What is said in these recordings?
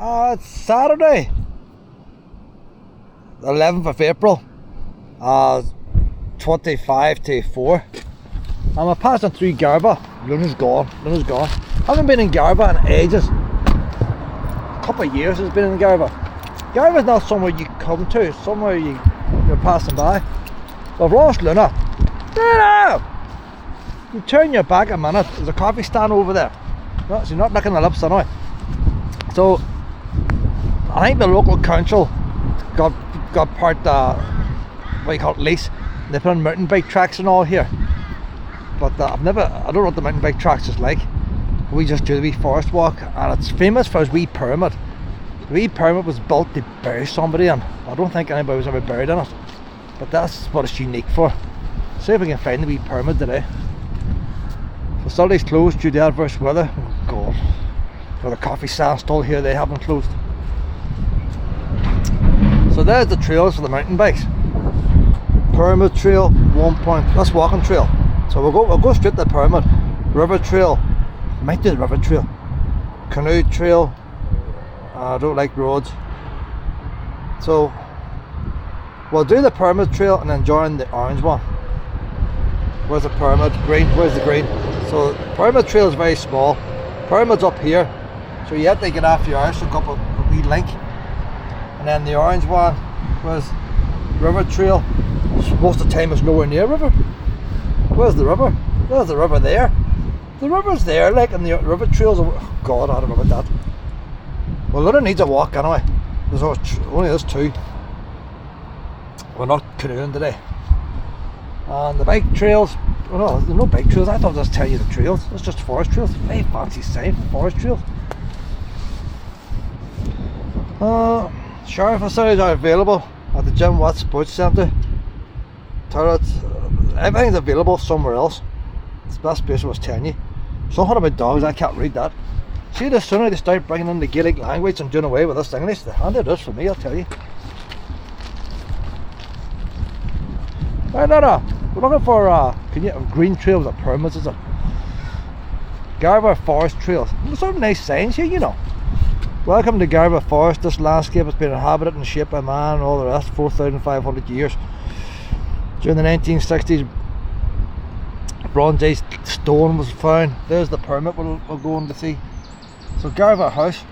It's Saturday, the 11th of April, 25 to 4. I'm passing through Garvagh. Luna's gone. Haven't been in Garvagh in ages. A couple of years has been in Garvagh. Garvagh's not somewhere you come to, somewhere you're passing by. But I've lost Luna. Luna! You turn your back a minute, there's a coffee stand over there. No, so you're not licking the lips anyway. So, I think the local council got part, what you call it, lease. They put on mountain bike tracks and all here. But I don't know what the mountain bike tracks is like. We just do the wee forest walk, and it's famous for its wee pyramid. The wee pyramid was built to bury somebody in. I don't think anybody was ever buried in it. But that's what it's unique for. See if we can find the wee pyramid today. Facilities closed due to adverse weather. Oh God. For the coffee stand still here, they haven't closed. So there's the trails for the mountain bikes. Pyramid trail, 1 point. That's walking trail. So we'll go straight to the pyramid. River trail. Might do the river trail. Canoe trail. I don't like roads. So we'll do the pyramid trail and then join the orange one. Where's the pyramid? Green. Where's the green? So the pyramid trail is very small. Pyramid's up here. So you have to get off your house, look up a wee link. And then the orange one was river trail. Most of the time it's nowhere near river. Where's the river? There's the river there. The river's there, like, and the river trails. Oh God, I don't know about that. Well, Luna needs a walk anyway. There's only those two. We're not canoeing today. And the bike trails, oh no, there's no bike trails. I thought I was telling you the trails. It's just forest trails. Very fancy sign for forest trails. Shower facilities are available at the Jim Watt Sports Centre. Toilets, everything's available somewhere else. It's the best place I was telling you. Something about dogs, I can't read that. See, the sooner they start bringing in the Gaelic language and doing away with this English, the handier it is for me, I'll tell you. Right, no. We're looking for green trails or pyramids, is it? Garvagh Forest trails. There's some nice signs here, you know. Welcome to Garvagh Forest. This landscape has been inhabited and shaped by man and all the rest 4,500 years. During the 1960s, Bronze Age stone was found. There's the pyramid we'll go on to see. So Garvagh House.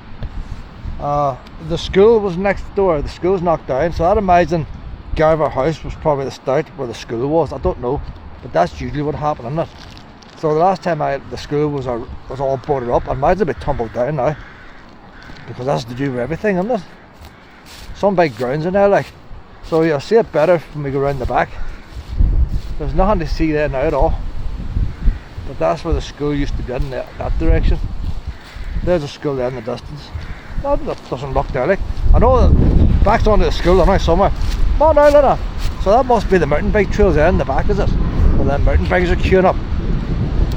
The school was next door. The school's knocked down, so I'd imagine Garvagh House was probably the start where the school was. I don't know, but that's usually what happened, isn't it? So the last time the school was all boarded up, I imagine it'd be tumbled down now, because that's to do with everything, isn't it? Some big grounds in there, like. So you'll see it better when we go around the back. There's nothing to see there now at all. But that's where the school used to be in that direction. There's a school there in the distance. That doesn't look there, like. I know that back's onto the school, I know somewhere. Oh no, Luna. So that must be the mountain bike trails there in the back, is it? Where the mountain bikes are queuing up.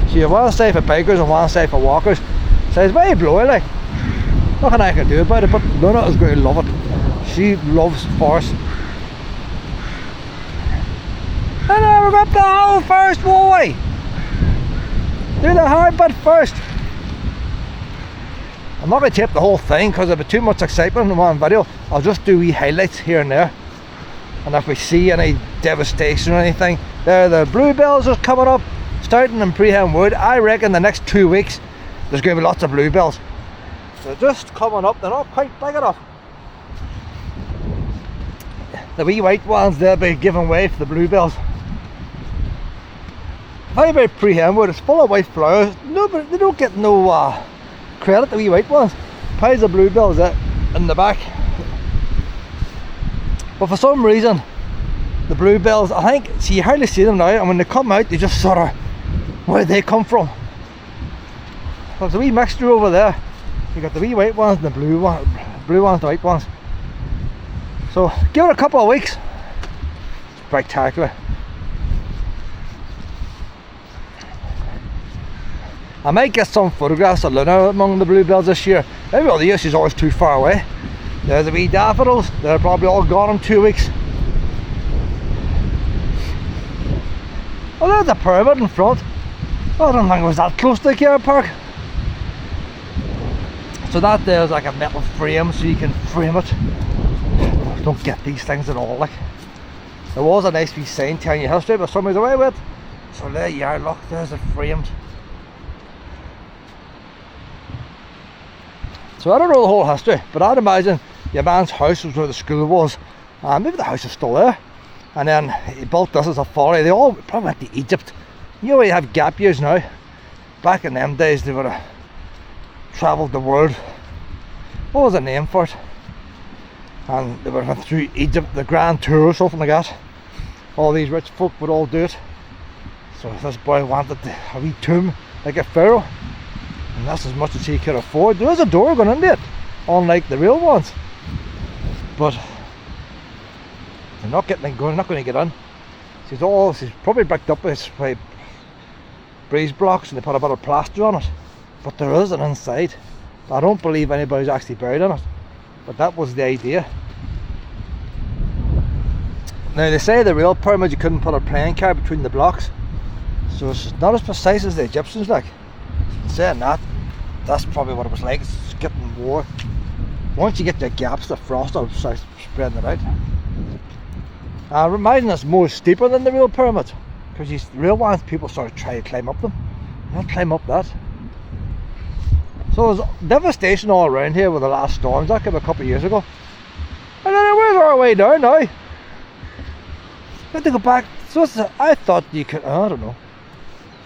So you have one side for bikers and one side for walkers. So it's very blowy, like. Nothing I can do about it, but Luna is going to love it. She loves forest. And now we're up the hole first, boy! Do the hard bit first. I'm not going to tape the whole thing because there'll be too much excitement in one video. I'll just do wee highlights here and there. And if we see any devastation or anything, the Bluebells are coming up, starting in Prehem Wood. I reckon the next 2 weeks there's going to be lots of Bluebells. They're just coming up, they're not quite big enough. The wee white ones, they'll be giving way for the Bluebells. Very, very Prehem Wood, it's full of white flowers. No, but they don't get no credit, the wee white ones. Piles of Bluebells in the back. But for some reason, the Bluebells, I think, see, you hardly see them now, and when they come out, they just sort of, where they come from. There's a wee mixture over there. You got the wee white ones and the blue ones, the white ones. So give it a couple of weeks. Spectacular. I might get some photographs of Luna among the Bluebells this year. Every other year she's always too far away. There's the wee daffodils. They're probably all gone in 2 weeks. Oh, there's the pyramid in front. I don't think it was that close to the car park. So that there's like a metal frame, so you can frame it. I don't get these things at all. Like, there was a nice wee sign telling you history, but somebody's away with it. So there you are, look, there's it framed. So I don't know the whole history, but I'd imagine your man's house was where the school was. Maybe the house is still there. And then he built this as a folly. They all probably went to Egypt. You know where you have gap years now? Back in them days they would have travelled the world. What was the name for it? And they would have went through Egypt, the Grand Tour or something like that. All these rich folk would all do it. So this boy wanted a wee tomb like a pharaoh. And that's as much as he could afford. There is a door going into it, unlike the real ones. But they're not getting going, not going to get in. She's probably bricked up with breeze blocks and they put a bit of plaster on it. But there is an inside. I don't believe anybody's actually buried in it. But that was the idea. Now they say the real pyramid you couldn't put a playing card between the blocks. So it's not as precise as the Egyptians like. Saying that, that's probably what it was like. It's getting more. Once you get the gaps, the frost will start spreading it out. Imagine it's more steeper than the real pyramid, because the real ones people sort of try to climb up them, not climb up that. So there's devastation all around here with the last storms that came a couple of years ago. And then where's our way down now? We have to go back. So I thought you could, I don't know.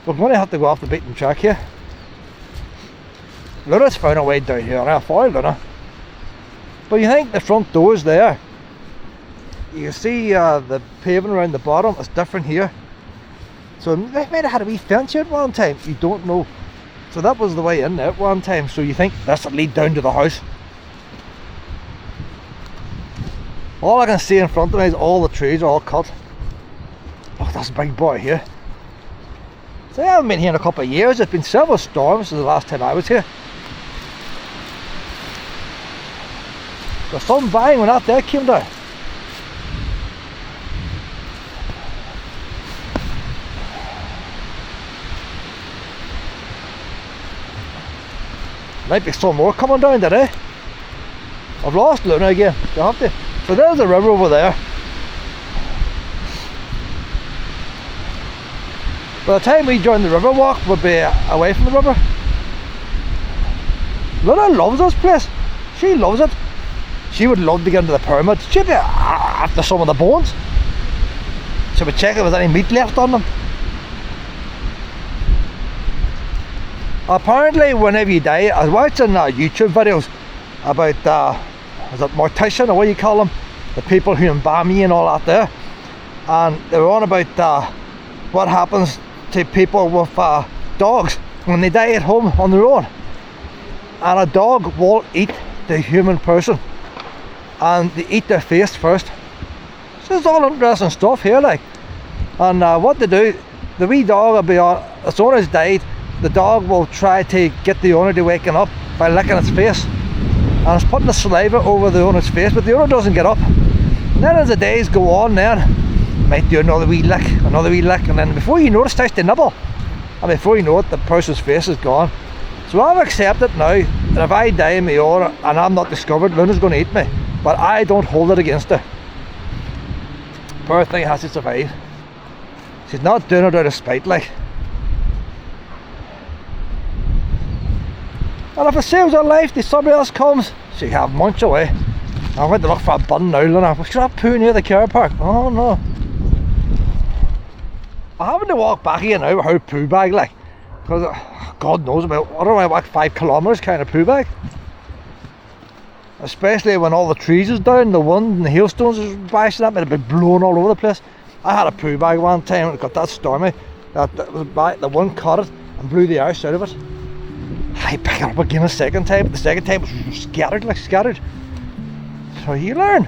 We're going to have to go off the beaten track here. Luna's found a way down here, and I followed Luna. But you think the front door's there. You can see the paving around the bottom is different here. So they might have had a wee fence here at one time, you don't know. So that was the way in there at one time, so you think this would lead down to the house. All I can see in front of me is all the trees are all cut. Look, that's a big boy here. So I haven't been here in a couple of years. There's been several storms since the last time I was here. There's some bang when that there came down. Might be some more coming down today. I've lost Luna again. You have to. So there's the river over there. By the time we join the river walk, we'll be away from the river. Luna loves this place. She loves it. She would love to get into the pyramid. She'd be after some of the bones. She would check if there's any meat left on them. Apparently, whenever you die, I was watching YouTube videos about is it mortician or what do you call them? The people who embalm you and all that there. And they were on about what happens to people with dogs when they die at home on their own. And a dog will eat the human person. And they eat their face first. So it's all interesting stuff here, like. And what they do, the wee dog will be on, its owner's died, the dog will try to get the owner to waken up by licking its face. And it's putting the saliva over the owner's face, but the owner doesn't get up. And then as the days go on, then might do another wee lick, and then before you know it, starts to nibble. And before you know it, the person's face is gone. So I've accepted now that if I die in my owner and I'm not discovered, Luna's going to eat me. But I don't hold it against her. Poor thing has to survive. She's not doing it out of spite, like. And if it saves her life, if somebody else comes, she can have munch away. I'm going to look for a bun now, Luna. Should I poo near the car park? Oh no. I'm having to walk back here now with her poo bag, like. Because God knows about, I don't know, like 5 kilometres kind of poo bag. Especially when all the trees is down, the wind and the hailstones is bashing at me, it'd be blowing all over the place. I had a poo bag one time and it got that stormy that the wind caught it and blew the arse out of it. I picked it up again a second time, but the second time it was scattered. So you learn.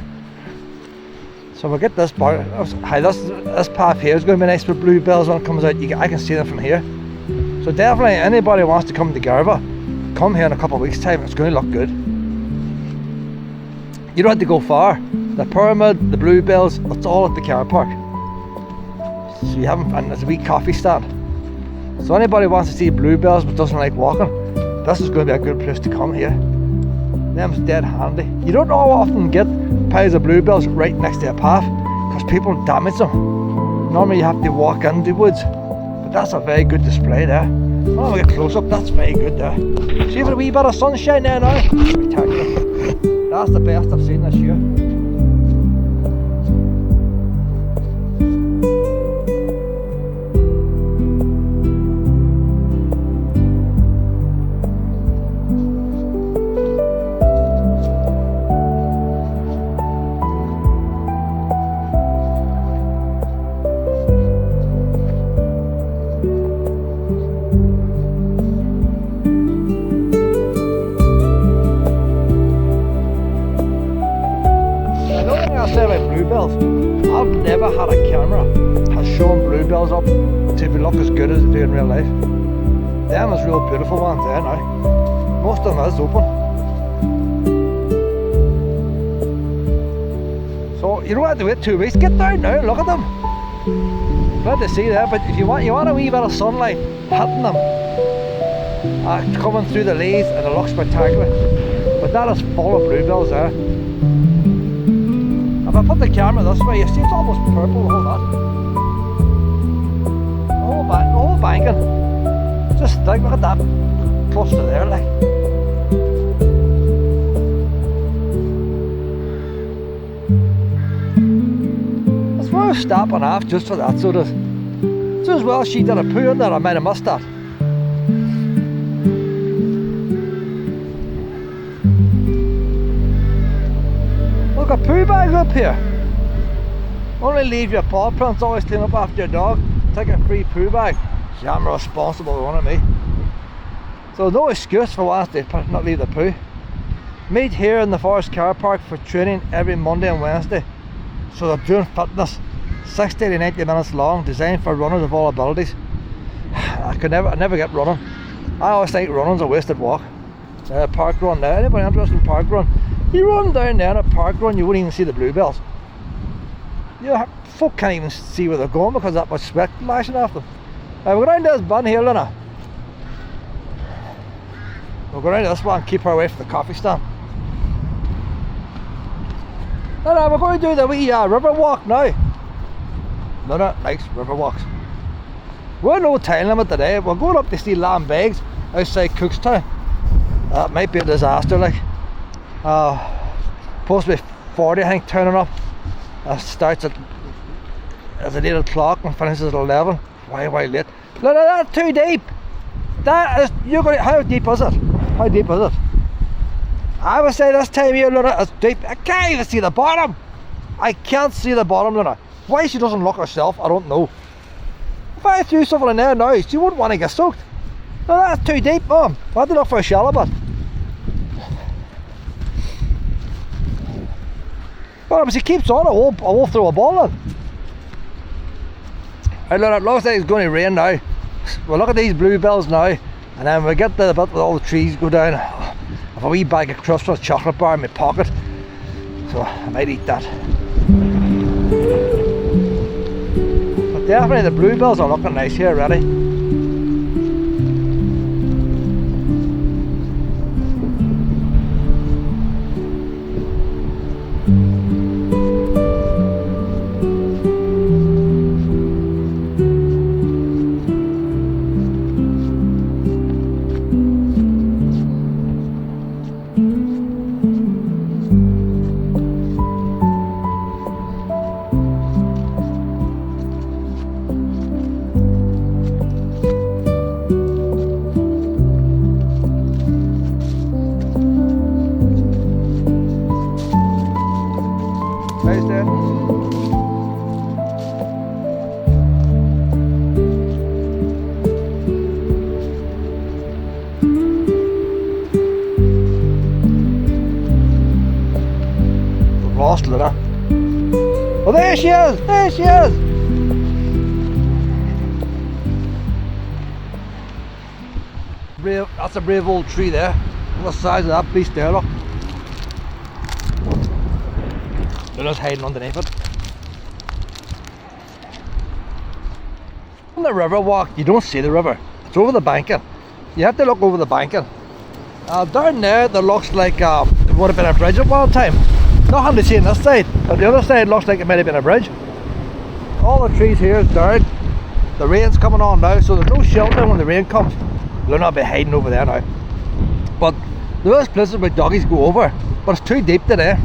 So we'll get this bar. This path here is going to be nice for bluebells when it comes out. I can see them from here. So definitely anybody who wants to come to Garvagh, come here in a couple of weeks time. It's going to look good. You don't have to go far. The pyramid, the bluebells, it's all at the car park. So you haven't, and there's a wee coffee stand. So anybody who wants to see bluebells but doesn't like walking, this is going to be a good place to come here. Them's dead handy. You don't know how often get piles of bluebells right next to a path because people damage them. Normally you have to walk into woods, but that's a very good display there. Oh, we get close up, that's very good there. See if a wee bit of sunshine there now. Spectacular. That's the best I've seen this year. Bluebells. I've never had a camera has shown bluebells up to look as good as they do in real life. Them is real beautiful ones there now. Most of them is open. So you don't have to wait 2 weeks. Get down now and look at them. Glad to see that, but if you want a wee bit of sunlight hitting them, coming through the leaves, and it looks spectacular. But that is full of bluebells there. If I put the camera this way, you see it's almost purple, the whole lot. The whole banking. Just like, look at that cluster there, like. It's worth stopping off just for that, so there's as well she did a poo in there, I might have missed that. Look, a poo bag up here. Only leave your paw prints, always clean up after your dog. Take a free poo bag. I'm responsible one of me. So no excuse for wanting to not leave the poo. Meet here in the Forest Car Park for training every Monday and Wednesday. So they're doing fitness, 60 to 90 minutes long, designed for runners of all abilities. I never get running. I always think running's a wasted walk. Park run there. Anybody interested in park run? You run down there in a park run, you wouldn't even see the bluebells. Folk can't even see where they're going because that much sweat lashing off them. We'll go down to this bun here, Luna. We'll go down to this one and keep her away from the coffee stand. Luna, we're going to do the wee river walk now. Luna likes river walks. We're no time limit today. We're going up to see Lamb Begs outside Cookstown. That might be a disaster, like. Supposed to be 40, I think, turning up. Starts at 8 o'clock and finishes at 11. Why late? Look, that's too deep. That is, how deep is it? How deep is it? I would say this time of year, Luna, it's deep. I can't even see the bottom. I can't see the bottom, Luna. Why she doesn't look herself, I don't know. If I threw something in there now, she wouldn't want to get soaked. No, that's too deep, Mum. I had to look for a shallow bit. Well, if she keeps on, I won't throw a ball in. Right, look, it looks like it's going to rain now. We'll look at these bluebells now, and then we'll get to the bit where all the trees go down. I have a wee bag of Christmas chocolate bar in my pocket, so I might eat that. But definitely the bluebells are looking nice here already. Luna. Oh, there she is! There she is! That's a brave old tree there. Look at the size of that beast there, look. Luna's hiding underneath it. On the river walk, you don't see the river. It's over the banking. You have to look over the banking. Down there looks like would have been a bridge at one time. Nothing to see on this side, but the other side looks like it might have been a bridge. All the trees here is down. The rain's coming on now, so there's no shelter when the rain comes. They'll not be hiding over there now. But there is places where doggies go over, but it's too deep today.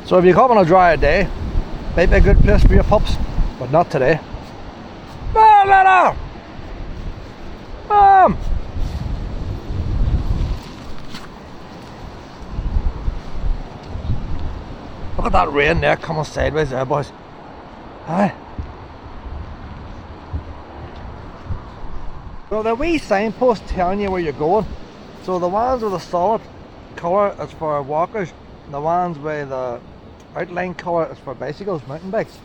So if you come on a drier day, might be a good place for your pups, but not today. Mom! Look at that rain there coming sideways there, boys. Aye. So the wee signpost telling you where you're going. So the ones with the solid colour is for walkers, and the ones with the outline colour is for bicycles, mountain bikes.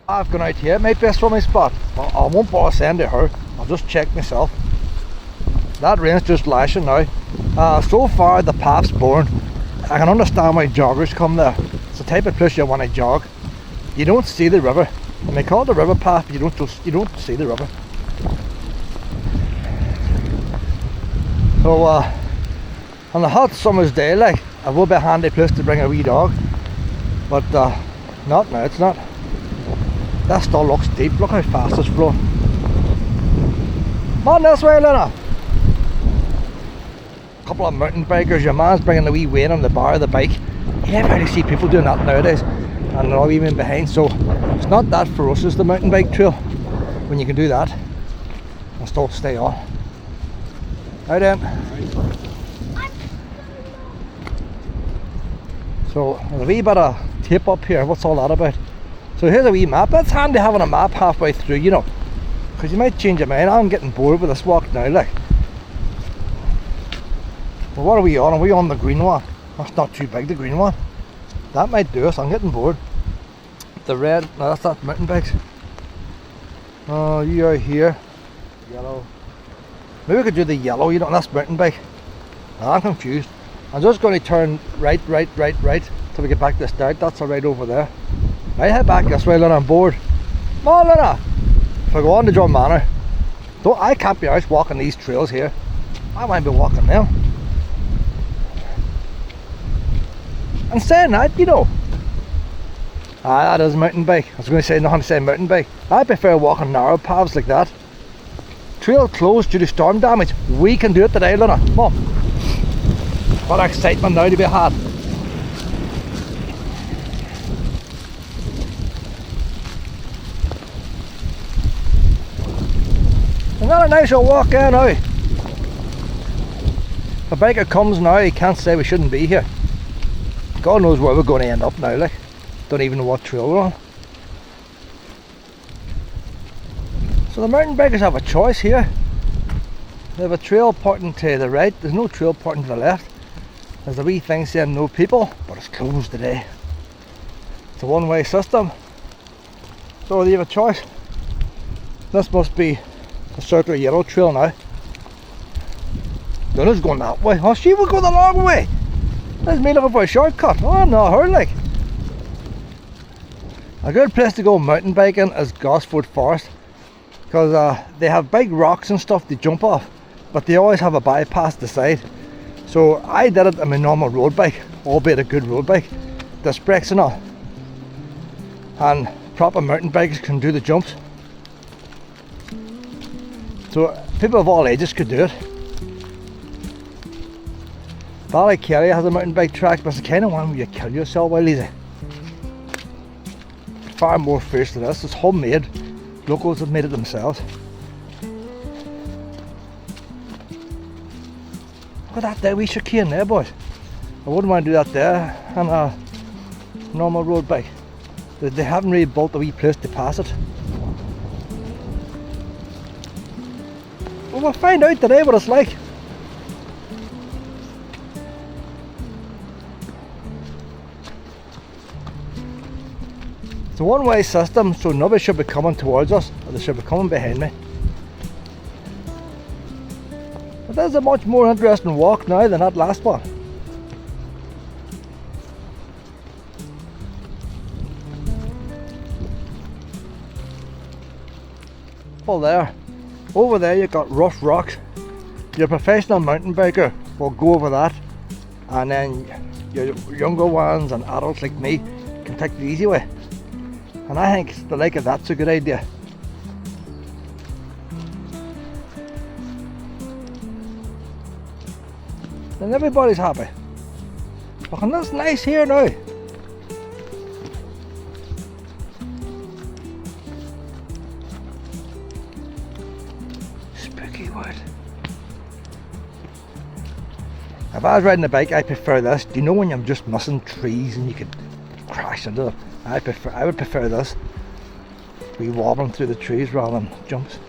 I've gone out here, it might be a swimming spot. I won't bother saying to her, I'll just check myself. That rain's just lashing now. So far the path's boring. I can understand why joggers come there. It's the type of place you want to jog. You don't see the river. And they call it the river path, but you don't see the river. So on a hot summer's day, like, it will be a handy place to bring a wee dog. But not now, it's not. That still looks deep. Look how fast it's flowing. Come on this way, Lena. A couple of mountain bikers. Your man's bringing the wee weight on the bar of the bike. You never really see people doing that nowadays, and they're all even behind. So it's not that ferocious, the mountain bike trail, when you can do that and still stay on. Right then. So there's a wee bit of tape up here. What's all that about? So here's a wee map. That's handy having a map halfway through, you know, because you might change your mind. I'm getting bored with this walk now, like. Well, what are we on? Are we on the green one? That's not too big, the green one. That might do us. I'm getting bored. The red, no, that's not mountain bikes. Oh, you are here. Yellow. Maybe we could do the yellow, you know, that's mountain bike. No, I'm confused. I'm just going to turn right till we get back to the start. That's right over there. Right, head back this way, Lena. I'm bored. Come on, Lena. If I go on to John Manor, I can't be out walking these trails here. I might be walking them. And saying that, you know, that is a mountain bike. I was going to say nothing to say mountain bike. I prefer walking narrow paths like that. Trail closed due to storm damage. We can do it today, Lena. Come on. What excitement now to be had. Another nice little walk there now. If a biker comes now, he can't say we shouldn't be here. God knows where we're going to end up now, like. Don't even know what trail we're on. So the mountain bikers have a choice here. They have a trail pointing to the right. There's no trail pointing to the left. There's a wee thing saying no people, but it's closed today. It's a one-way system. So they have a choice. This must be a circular yellow trail now. Donna's going that way. Oh, she will go the long way. There's me looking for a shortcut. Oh no, her like. A good place to go mountain biking is Garvagh Forest, because they have big rocks and stuff to jump off, but they always have a bypass to the side. So I did it on my normal road bike, albeit a good road bike, disc brakes and all. And proper mountain bikers can do the jumps. So people of all ages could do it. Ballykelly has a mountain bike track, but it's the kind of one where you kill yourself while easy. Far more fierce than this. It's homemade. Locals have made it themselves. Look at that there wee chicane there, boys. I wouldn't want to do that there on a normal road bike. They haven't really built a wee place to pass it. Well, we'll find out today what it's like. It's a one-way system, so nobody should be coming towards us, or they should be coming behind me. But there's a much more interesting walk now than that last one. There. Over there you've got rough rocks, your professional mountain biker will go over that, and then your younger ones and adults like me can take the easy way. And I think the like of that's a good idea. Then everybody's happy. Look, and that's nice here now. Spooky wood. If I was riding a bike, I prefer this. Do you know when you're just missing trees and you could crash into them? I would prefer this. We wobbling through the trees rather than jumps.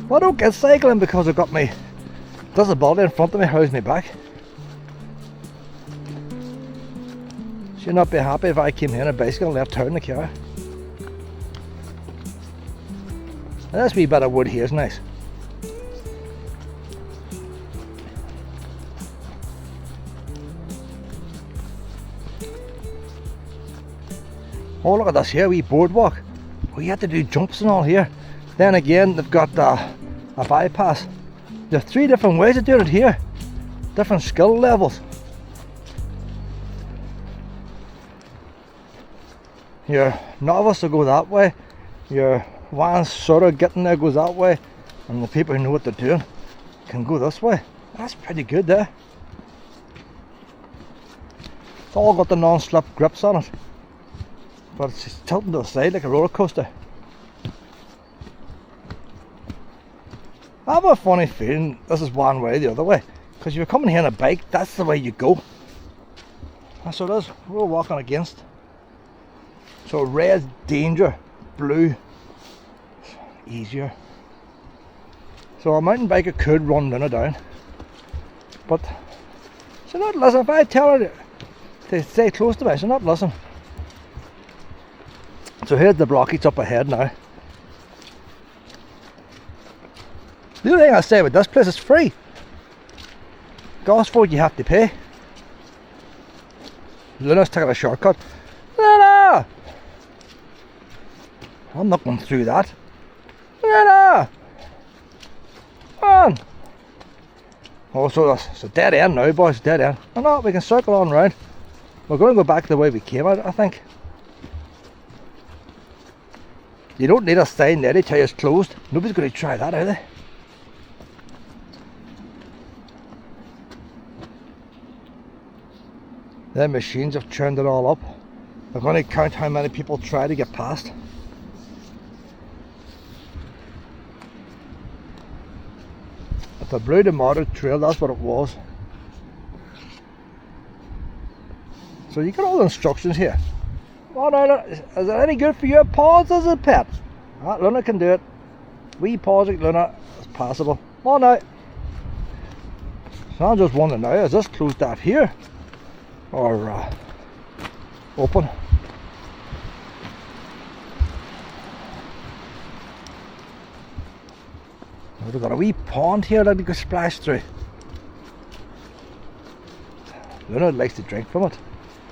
Well, I don't get cycling because I've got my disability in front of me, holds me back. Should not be happy if I came here on a bicycle and left turn the car. And this wee bit of wood here is nice. Oh, look at this here, wee boardwalk. We had to do jumps and all here. Then again, they've got a bypass. There's 3 different ways of doing it here. Different skill levels. Your novice will go that way. Your ones sort of getting there goes that way. And the people who know what they're doing can go this way. That's pretty good there. It's all got the non-slip grips on it. But it's tilting to the side like a roller coaster. I have a funny feeling this is one way the other way, because if you're coming here on a bike, that's the way you go. That's what it is. We're walking against. So red, danger, blue, easier. So a mountain biker could run Luna down, but she'll not listen. If I tell her to stay close to me, she'll not listen. So here's the blockage up ahead now. The only thing I say about this place is free. Gosford you have to pay. Luna's taking a shortcut. Luna! I'm not going through that. Luna! Come on! Oh, so it's a dead end now, boys, dead end. Oh no, we can circle on round. We're going to go back the way we came out, I think. You don't need a sign there to tell you it's closed. Nobody's going to try that, are they? Their machines have churned it all up. They're going to count how many people try to get past. If they blew the modern trail, that's what it was. So you got all the instructions here. Oh no, is it any good for your paws as a pet? Luna can do it. Wee paws like Luna is passable. Oh no. So I'm just wondering now, is this closed off here? Or open? We've got a wee pond here that we could splash through. Luna likes to drink from it.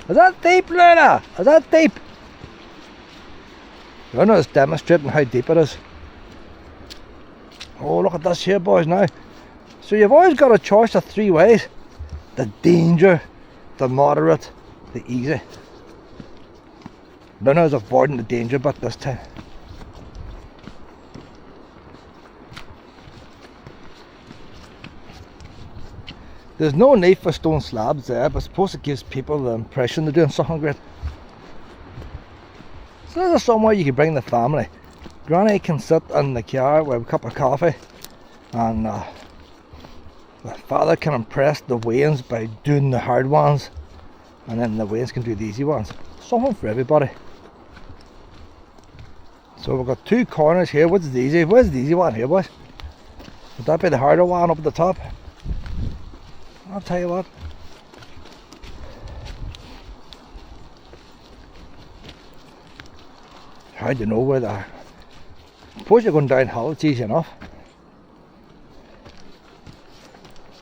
Is that deep, Luna? Is that deep? Luna is demonstrating how deep it is. Oh, look at this here, boys, now. So you've always got a choice of 3 ways. The danger, the moderate, the easy. Luna is avoiding the danger bit this time. There's no need for stone slabs there, but I suppose it gives people the impression they're doing something great. So there's somewhere you can bring the family. Granny can sit in the car with a cup of coffee, and the father can impress the Waynes by doing the hard ones, and then the Waynes can do the easy ones. Something for everybody. So we've got 2 corners here. Where's the easy one here, boys? Would that be the harder one up at the top? I'll tell you what. How do you know where they are? Suppose you're going downhill, it's easy enough.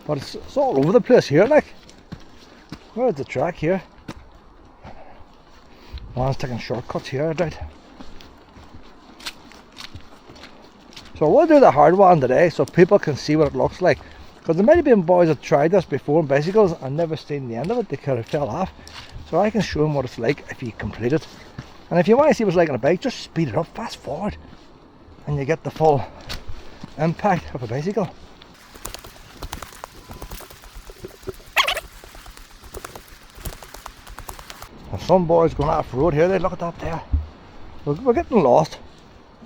But it's all over the place here, like. Where's the track here? One's taking shortcuts here, I doubt. So we'll do the hard one today so people can see what it looks like. Because there might have been boys that tried this before in bicycles and never seen the end of it. They could have fell off. So I can show them what it's like if you complete it. And if you want to see what it's like on a bike, just speed it up, fast forward. And you get the full impact of a bicycle. There's some boys going off the road here. They look at that there. We're getting lost.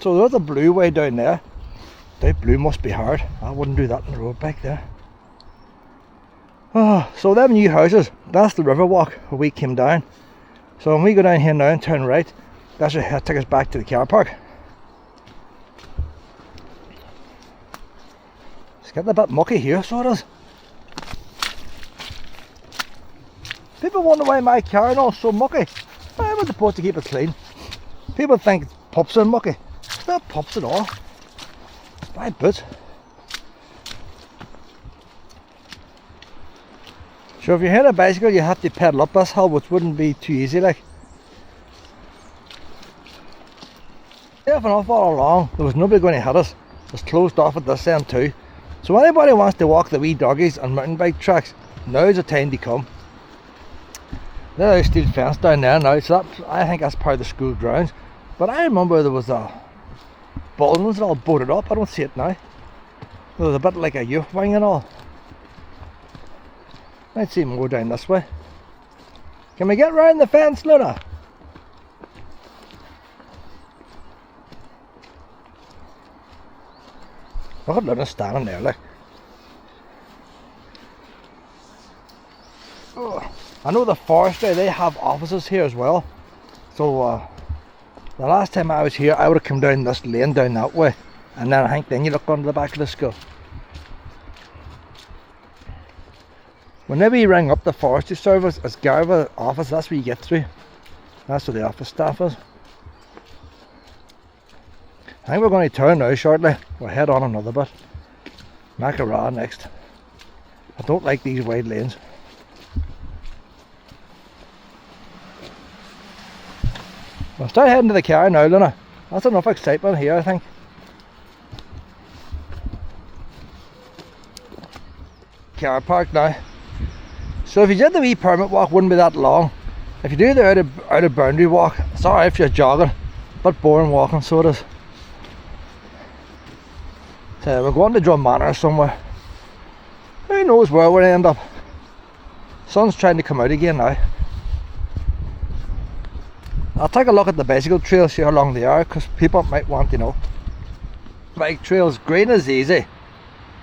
So there's a blue way down there. That blue must be hard. I wouldn't do that on the road bike there. Oh, so them new houses, that's the river walk where we came down. So when we go down here now and turn right, that should take us back to the car park. It's getting a bit mucky here, so it is. People wonder why my car and all so mucky. I was supposed to keep it clean. People think pups are mucky. It's not pups at all. It's my boots. So if you're hitting a bicycle, you have to pedal up this hill, which wouldn't be too easy like. Safe enough all along, there was nobody going to hit us. It's closed off at this end too. So anybody wants to walk the wee doggies on mountain bike tracks, now's the time to come. There's a steel fence down there now, so that, I think that's part of the school grounds. But I remember there was a buildings all boarded up. I don't see it now. There was a bit like a youth wing and all. Might see more down this way. Can we get round the fence, Luna? Look at Luna standing there, like. Oh, I know the forestry, they have offices here as well. So the last time I was here, I would have come down this lane down that way, and then I think then you look under the back of the school. Whenever you ring up the forestry service, it's Garvagh office, that's where you get through. That's where the office staff is. I think we're going to turn now shortly. We'll head on another bit. Macará next. I don't like these wide lanes. We'll start heading to the car now, Luna. That's enough excitement here, I think. Car park now. So if you did the wee permit walk, wouldn't be that long. If you do the out of boundary walk, it's alright if you're jogging, but boring walking, so it is. So we're going to Drummanor somewhere. Who knows where we'll end up. Sun's trying to come out again now. I'll take a look at the bicycle trails, see how long they are, because people might want to know. Bike trails, green is easy,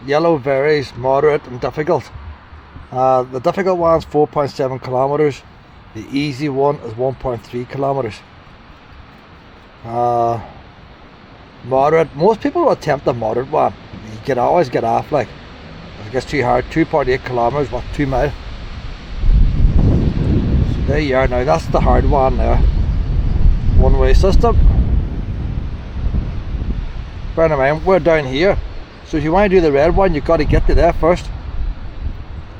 yellow varies, moderate and difficult. The difficult one's 4.7 kilometers. The easy one is 1.3 kilometers. Moderate, most people will attempt the moderate one. You can always get off, like, if it gets too hard. 2.8 kilometers, what, 2 miles. So there you are now, that's the hard one there. One-way system. Bear in mind, we're down here. So if you want to do the red one, you've got to get to there first.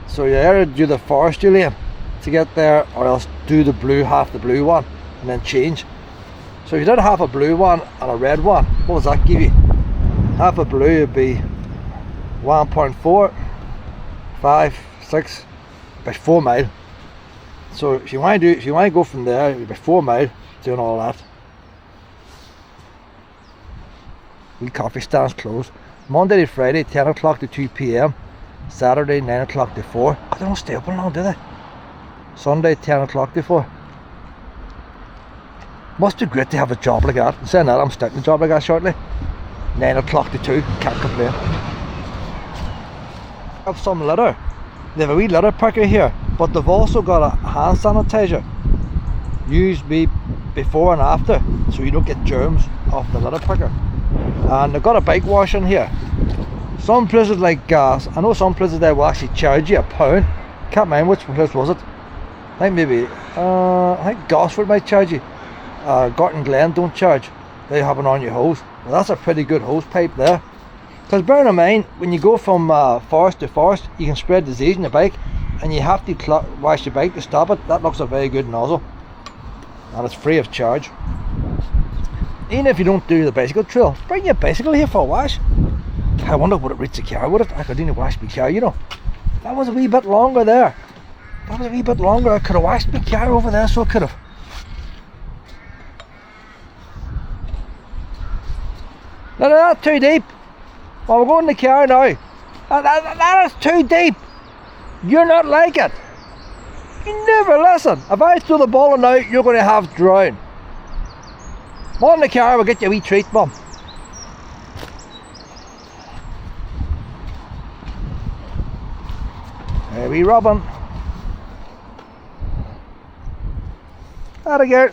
So you either do the forestry lane to get there, or else do the blue, half the blue one, and then change. So if you did half a blue one and a red one, what does that give you? Half a blue would be 1.4, 5, 6, about 4 miles. So if you want to go from there, it'd be 4 miles doing all that. The coffee stands closed. Monday to Friday, 10 o'clock to 2 p.m. Saturday, 9 o'clock to 4. Oh, they don't stay open long, do they? Sunday, 10 o'clock to 4. Must be great to have a job like that. Saying that, I'm starting a job like that shortly. 9 o'clock to 2, can't complain. Have some litter. They have a wee litter picker here, but they've also got a hand sanitizer. Used before and after, so you don't get germs off the litter picker. And they've got a bike wash in here. Some places like gas, I know some places they will actually charge you £1. Can't mind which place was it. I think maybe, I think Gosford might charge you. Gorton Glen don't charge. They have it on your hose. Well, that's a pretty good hose pipe there. Because bear in mind, when you go from forest to forest, you can spread disease in your bike, and you have to wash your bike to stop it. That looks a very good nozzle, and it's free of charge. even if you don't do the bicycle trail, bring your bicycle here for a wash. I wonder would it reach the car, would it? I could only wash my car, you know. That was a wee bit longer there. That was a wee bit longer. I could have washed my car over there, so I could have. No, that's too deep. Well, we're going in the car now. That is too deep. You're not like it. You never listen. If I throw the ball in now, you're going to have drown. Come on in the car, we'll get you a wee treat, Mum. There we Robin. There we go.